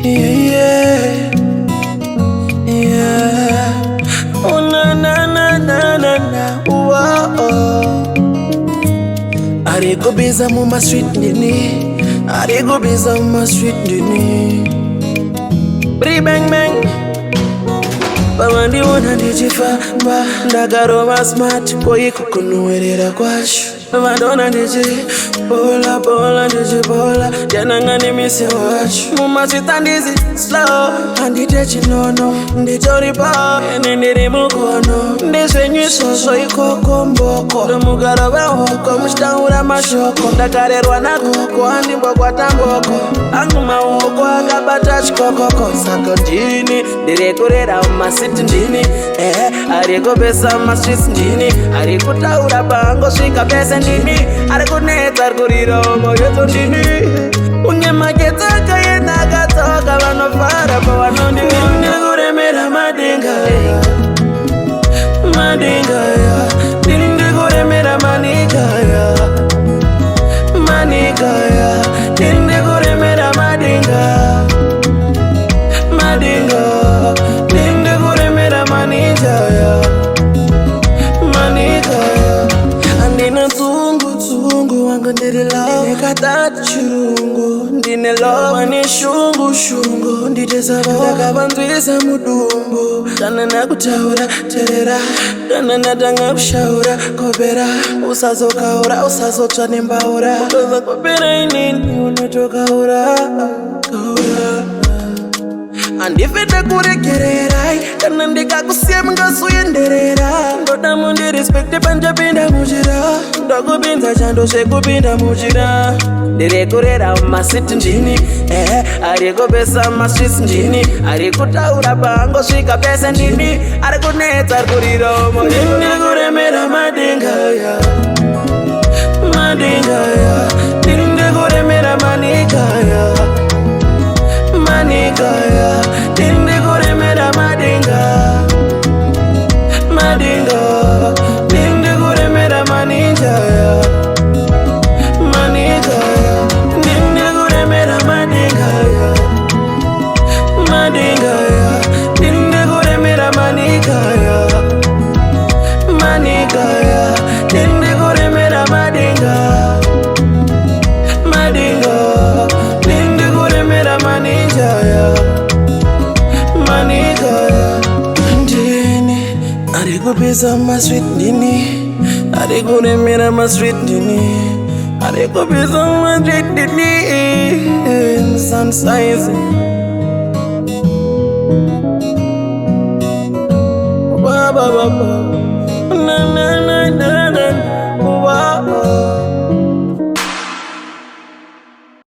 yeah, yeah. Oh na na na na na na, oh. I go biza mu ma street nini, I go biza mu ma street nini. Bri bang bang, bawandi wana ndichifa ba ndagaro ma smart koi kukunuwerera kwasho. Madonna ndiji bola bola ndiji bola yanangani misi wacho. Muma chitandizi slow andite chinono ndichoripa ene ndiri mukono ndizvenyisvozvo ikoko mboko nomugaro wehoko muchitaura mashoko ndakarerwa nakoko andimbokwata mboko angu maoko akabata chikokoko saka ndini ndiri kurera mumasiti ndini ari kupesa mumastreets ndini ari kutaura pangosvika pese ndini ari kunetsa ari kurira moyedzo ndini unge makete akaenda akatsoka vanofara pavanondiri kuremera madenga madenga ndiri kuremera manika manika ndiri kuremera madenga madenga ndiri kuremera manija manika andina tsungu wanga ndiri love nekatatu chirungu ndine love ane shungu shungu nditesava ndakavanzwisa mudumbu kana nakutaura terera kana natanga kushaura kopera usazokaura usazotsva nembaura utoza kopera inini unotokaura kaura andife ndakuregererai kana ndikakusiya mungasuyenderera ndoda mundirespekte panjapinda muchira ndakupinza chando zvekupinda muchira ndiri kurera mumasiti ndini ari kupesa mumastreets ndini ari kutaura pangosvika pese ndini ari kunetsa ari kurira ndiri kuremera madenga madenga ndiri kuremera manika manika ndiri kuremera madenga madenga ndiri kuremera maninja manika ndiri kuremera madenga madenga ndiri kuremera manika manika ndiri kuremera madenga madenga ndiri kuremera maninja manika ndini ari kupesa masweet ndini ari kuremera masweet ndini ari kupesa masweet ndini sunsize ba ba ba ba na na